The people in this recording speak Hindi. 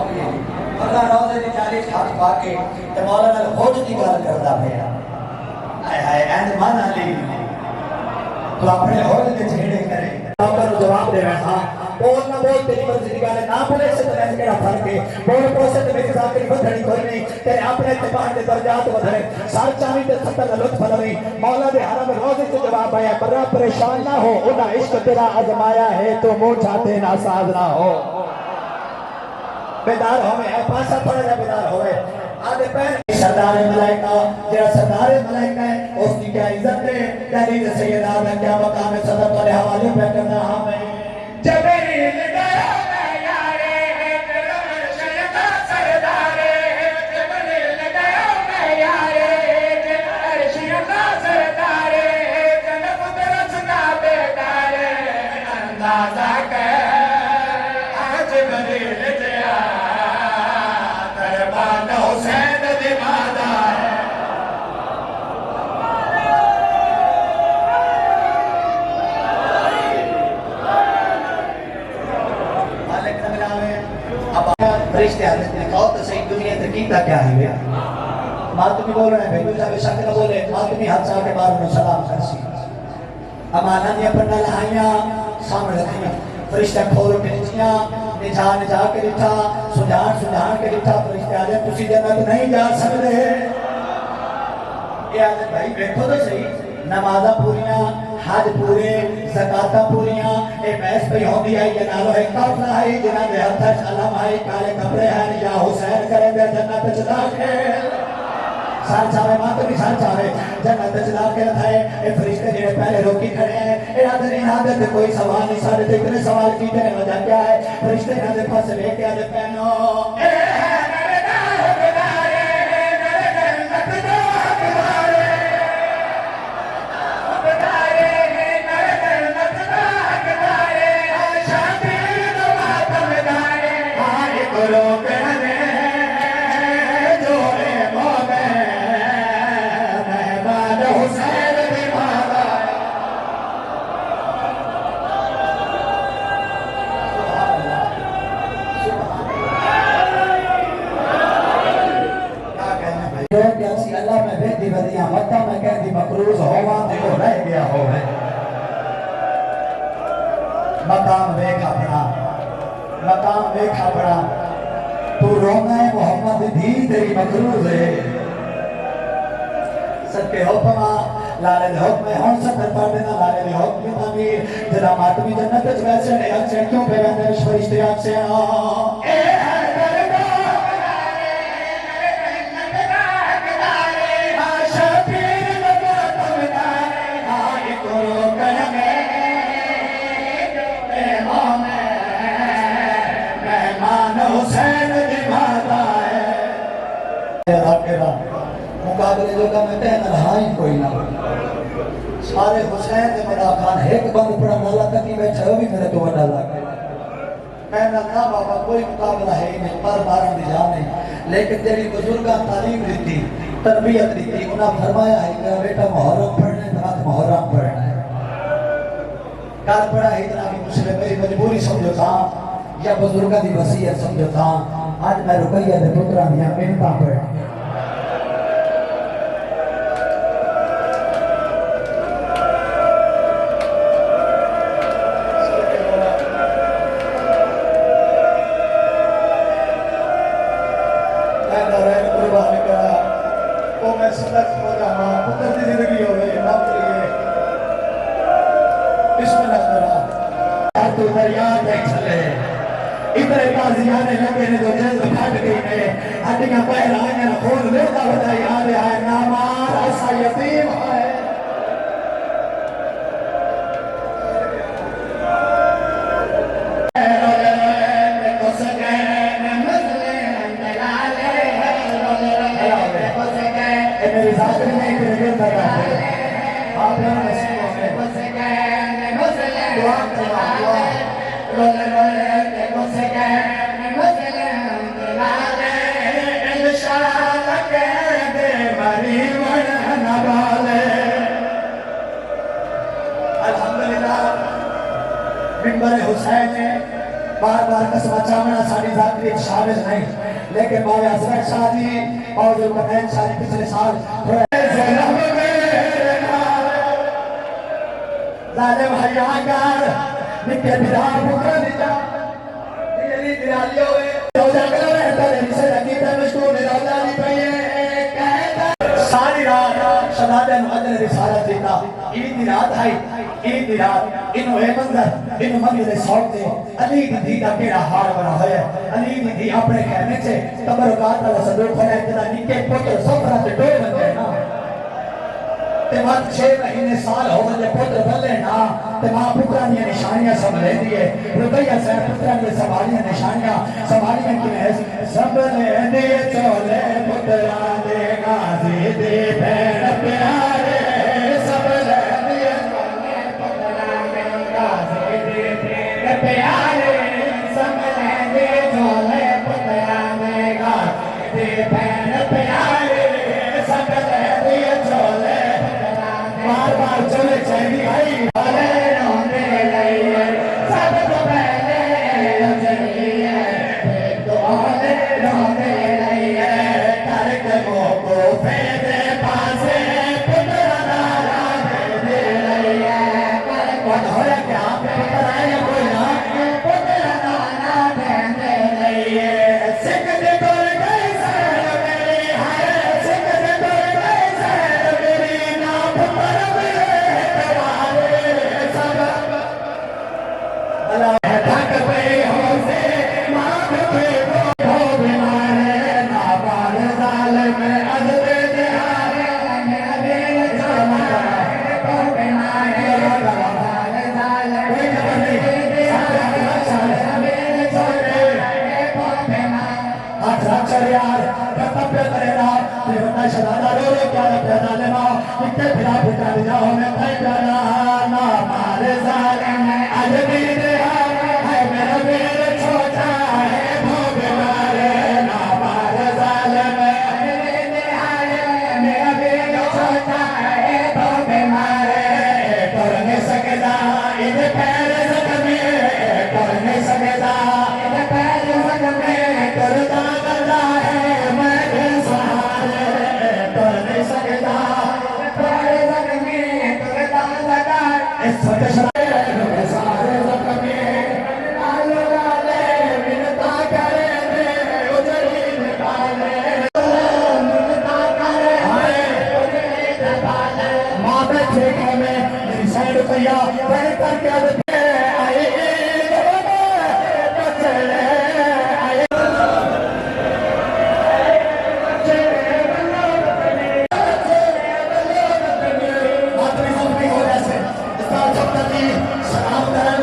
के अल्लाह रोज़े दी 40 हाथ पाके ते मौला नाल होज दी गल करदा पिया। हाय हाय एंड मन अली तो अपने होज दे छेड़े करे आपका जवाब दे रहा हां बोल ना बोल तेरी मर्जी की गल ना बोले से तो मैं केड़ा फर्क है बोल पोसे ते मेरे साथ की बधड़ी कोई नहीं तेरे अपने इत्तेफाक दे दर्जात वधरे सर चावी ते सत्ता दा लुत्फ लवे मौला दे हरम रोज़े से जवाब आया बड़ा परेशान ना हो उना इश्क तेरा आजमाया है तो मुंह चाहते ना साज ना हो बेदार होवे है पासा थोड़ा सा बेदार होवे आगे पैर सरदार मलाइका जेड़ा सरदार मलाइका है उसकी क्या इज्जत है तेरी सैयदा का क्या मकाम है सदर के हवाले पे करना हमें जबरील गया मैं यारे तेरा सैयदा सरदारे जबरील गया मैं यारे तेरा सैयदा सरदारे जन्नत तरस का बेदारे अंदाजा कर आज जबरील गया दरबार हुसैन दीवाना है फरिश्ते आते हैं कहो तो सही दुनिया तकीता क्या है मातमी बोल रहे हैं भाई साहब शक न बोले मातमी हाथ सा के बार में सलाम करसी अमाना ने पन्ना लहाइया सामने रखिया फरिश्ते खोल के नीचिया निजान जा के लिखा सुजान के लिखा फरिश्ते आले तुसी जन्नत नहीं जा सकते ये आदत भाई देखो तो सही नमाज़ा पूरियां हज पूरे ज़कात पूरियां ए मैस पे होंदी आई ये नालो है काफला है जिना दे हथ अलम है काले कपड़े हैं या हुसैन करेंगे जन्नत च दाखिल सर चावे मां तो भी सर चावे जन्नत च दाखिल है ए फरिश्ते जेड़े पहले रोकी खड़े हैं ए आदर इनादत कोई सवाल नहीं सारे तो इतने सवाल कीते ने वजह क्या है फरिश्ते इनादे पास लेके आदे पहनो ए मकाम देखा बड़ा तू रोना है मोहम्मद दी तेरी मकरूज है सबके हुक्म लाले दे हुक्म हूं सब पढ़ देना लाले दे हुक्म तामीर जरा मातमी जन्नत च वैसे ने अच्छे क्यों पे रहते फरिश्ते अच्छे ए मुकाबले जो का मैं कहना रहा ही कोई ना सारे हुसैन ने मेरा खान एक बंद पड़ा नाला तक ही बैठा वो भी मेरे तो वड्डा लग कहना ना बाबा कोई मुकाबला है नहीं पर मारन दी जान नहीं लेकिन तेरी बुजुर्गां तालीम दी तरबियत दी उन्होंने फरमाया है मेरा बेटा मुहर्रम पढ़ना है रात मुहर्रम पढ़ना है कल पढ़ा इतना भी मुझे मेरी मजबूरी समझो था या बुजुर्गां दी वसीयत समझो था आज मैं रुकैया दे पुत्रा दी मिन्नतां पढ़ा इतने काजियाने लगे ने तो जल्द फट गई ने हड्डियां पैर आए न खून लेता बता याद है नामार ऐसा यतीम है मेरी जात में एक रियल लगा है आप लोग दुआ करो मिंबर हुसैन बार बार कसम चावना साड़ी जाती शामिल नहीं, लेकिन बाबा असरफ शाह जी और जो कमैन शाह जी पिछले साल जालिम हयाकार निके बिरार पुत्र निजा ये दिलालियो है रोजा कल रहता है इसे लगी था मशहूर रोजा नहीं पे कहता सारी रात शहादत मुअज्जल रिसालत देता ईद की रात आई, ईद की रात इनो ए मंजर इनो मंदिर सौंप दे अली दी दी का केड़ा हाल बना होया, अली दी दी अपने कहने से तबरुकात वाला संदूक खोला इतना निके पुत्र सफरा ते डोल बन गए ना ते मत 6 महीने साल हो गए पुत्र बल्ले ना ते मां पुत्रा दी निशानियां संभले दी है रुपया से पुत्रा दी संभालियां निशानियां संभालियां कि है संभले दे चोले पुत्रा दे गाजी दे पैर प्यारे संभले दे चोले पुत्रा दे गाजी दे पैर प्यारे संभले दे चोले पुत्रा दे गाजी दे पैर प्यारे संभले दे चोले बार बार चले चाहिए भाई भले रोने लगे सब तो पहले चलिए तो भले रोने लगे करक को फेरे पासे पुत्र नारा दे लगे कौन होया क्या पुत्र आया कोई ना पुत्र नारा दे लगे सिख दे तोड़ गए सर मेरी हाय सिख दे तोड़ गए सर मेरी ना पुत्र सलाम